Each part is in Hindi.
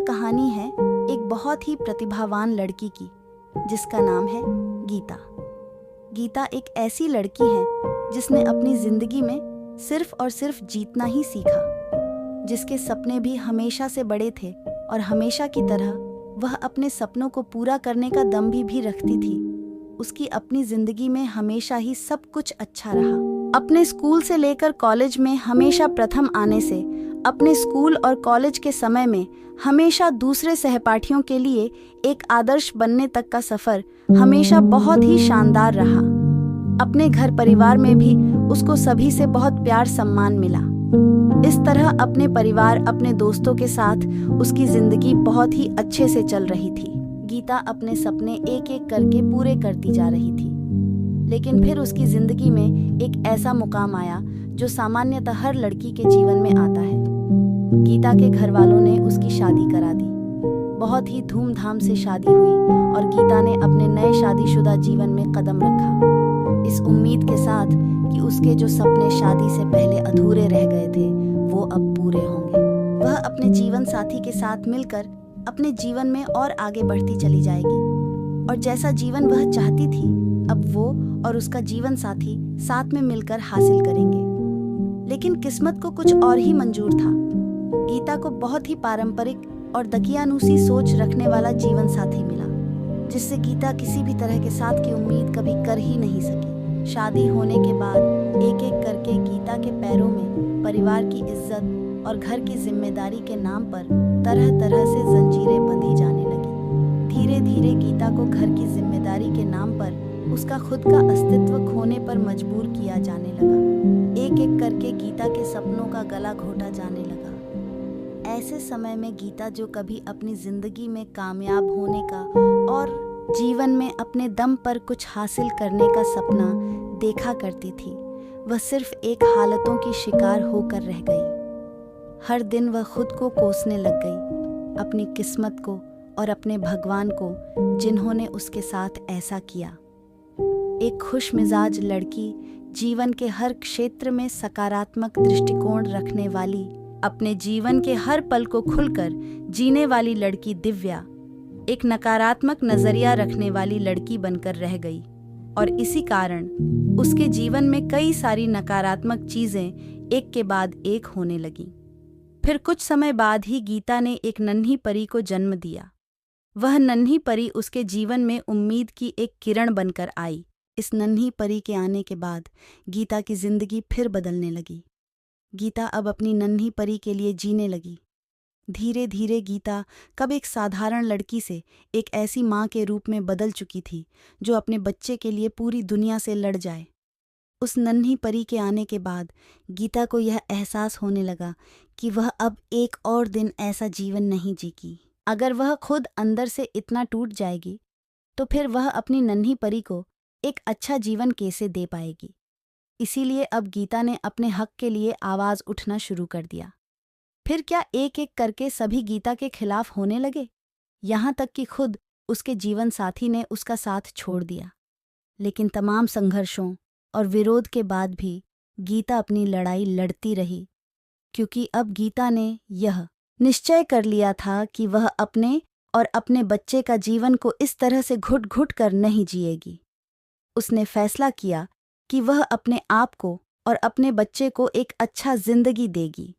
कहानी है एक बहुत ही प्रतिभावान लड़की की, जिसका नाम है गीता। गीता एक ऐसी लड़की है जिसने अपनी जिंदगी में सिर्फ और सिर्फ जीतना ही सीखा, जिसके सपने भी हमेशा से बड़े थे और हमेशा की तरह वह अपने सपनों को पूरा करने का दम भी रखती थी। उसकी अपनी जिंदगी में हमेशा ही सब कुछ अच्छा रहा। अपने स्कूल से लेकर कॉलेज में हमेशा प्रथम आने से अपने स्कूल और कॉलेज के समय में हमेशा दूसरे सहपाठियों के लिए एक आदर्श बनने तक का सफर हमेशा बहुत ही शानदार रहा। अपने घर परिवार में भी उसको सभी से बहुत प्यार सम्मान मिला। इस तरह अपने परिवार, अपने दोस्तों के साथ उसकी जिंदगी बहुत ही अच्छे से चल रही थी। गीता अपने सपने एक एक करके पूरे करती जा रही थी, लेकिन फिर उसकी जिंदगी में एक ऐसा मुकाम आया जो सामान्यतः हर लड़की के जीवन में आता है। गीता के घर वालों ने उसकी शादी करा दी। बहुत ही धूमधाम से शादी हुई और गीता ने अपने नए शादीशुदा जीवन में कदम रखा, इस उम्मीद के साथ कि उसके जो सपने शादी से पहले अधूरे रह गए थे वो अब पूरे होंगे। वह अपने जीवन साथी के साथ मिलकर अपने जीवन में और आगे बढ़ती चली जाएगी और जैसा जीवन वह चाहती थी अब वो और उसका जीवन साथी साथ में मिलकर हासिल करेंगे। लेकिन किस्मत को कुछ और ही मंजूर था। गीता को बहुत ही पारंपरिक और दकियानूसी सोच रखने वाला जीवन साथी मिला, जिससे गीता किसी भी तरह के साथ की उम्मीद कभी कर ही नहीं सकी। शादी होने के बाद एक एक करके गीता के पैरों में परिवार की इज्जत और घर की जिम्मेदारी के नाम पर तरह तरह से जंजीरें बंधी जाने लगी। धीरे धीरे गीता को घर की जिम्मेदारी के नाम पर उसका खुद का अस्तित्व खोने पर मजबूर किया जाने लगा। एक एक करके गीता के सपनों का गला घोटा जाने लगा। ऐसे समय में गीता, जो कभी अपनी जिंदगी में कामयाब होने का और जीवन में अपने दम पर कुछ हासिल करने का सपना देखा करती थी, वह सिर्फ एक हालतों की शिकार होकर रह गई। हर दिन वह खुद को कोसने लग गई, अपनी किस्मत को और अपने भगवान को, जिन्होंने उसके साथ ऐसा किया। एक खुश मिजाज लड़की, जीवन के हर क्षेत्र में सकारात्मक दृष्टिकोण रखने वाली, अपने जीवन के हर पल को खुलकर जीने वाली लड़की दिव्या एक नकारात्मक नजरिया रखने वाली लड़की बनकर रह गई और इसी कारण उसके जीवन में कई सारी नकारात्मक चीजें एक के बाद एक होने लगीं। फिर कुछ समय बाद ही गीता ने एक नन्ही परी को जन्म दिया। वह नन्ही परी उसके जीवन में उम्मीद की एक किरण बनकर आई। इस नन्ही परी के आने के बाद गीता की जिंदगी फिर बदलने लगी। गीता अब अपनी नन्ही परी के लिए जीने लगी। धीरे धीरे गीता कब एक साधारण लड़की से एक ऐसी माँ के रूप में बदल चुकी थी जो अपने बच्चे के लिए पूरी दुनिया से लड़ जाए। उस नन्ही परी के आने के बाद गीता को यह एहसास होने लगा कि वह अब एक और दिन ऐसा जीवन नहीं जीगी। अगर वह खुद अंदर से इतना टूट जाएगी तो फिर वह अपनी नन्ही परी को एक अच्छा जीवन कैसे दे पाएगी। इसीलिए अब गीता ने अपने हक के लिए आवाज उठना शुरू कर दिया। फिर क्या एक एक करके सभी गीता के खिलाफ होने लगे, यहाँ तक कि खुद उसके जीवन साथी ने उसका साथ छोड़ दिया। लेकिन तमाम संघर्षों और विरोध के बाद भी गीता अपनी लड़ाई लड़ती रही, क्योंकि अब गीता ने यह निश्चय कर लिया था कि वह अपने और अपने बच्चे का जीवन को इस तरह से घुट घुट कर नहीं जिएगी। उसने फैसला किया कि वह अपने आप को और अपने बच्चे को एक अच्छा जिंदगी देगी,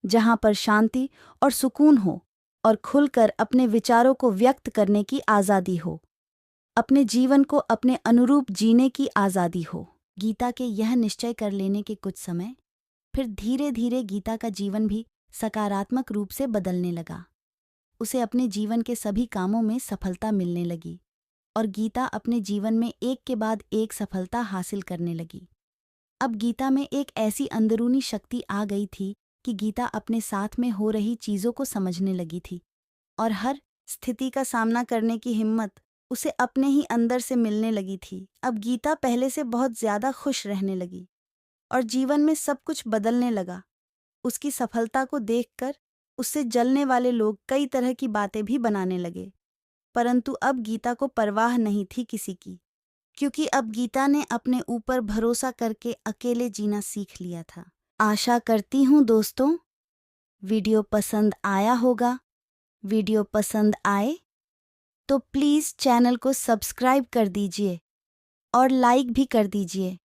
जहां पर शांति और सुकून हो और खुलकर अपने विचारों को व्यक्त करने की आज़ादी हो, अपने जीवन को अपने अनुरूप जीने की आज़ादी हो। गीता के यह निश्चय कर लेने के कुछ समय फिर धीरे धीरे गीता का जीवन भी सकारात्मक रूप से बदलने लगा। उसे अपने जीवन के सभी कामों में सफलता मिलने लगी और गीता अपने जीवन में एक के बाद एक सफलता हासिल करने लगी। अब गीता में एक ऐसी अंदरूनी शक्ति आ गई थी कि गीता अपने साथ में हो रही चीज़ों को समझने लगी थी और हर स्थिति का सामना करने की हिम्मत उसे अपने ही अंदर से मिलने लगी थी। अब गीता पहले से बहुत ज़्यादा खुश रहने लगी और जीवन में सब कुछ बदलने लगा। उसकी सफलता को देखकर उससे जलने वाले लोग कई तरह की बातें भी बनाने लगे, परंतु अब गीता को परवाह नहीं थी किसी की, क्योंकि अब गीता ने अपने ऊपर भरोसा करके अकेले जीना सीख लिया था। आशा करती हूँ दोस्तों वीडियो पसंद आया होगा। वीडियो पसंद आए तो प्लीज़ चैनल को सब्सक्राइब कर दीजिए और लाइक भी कर दीजिए।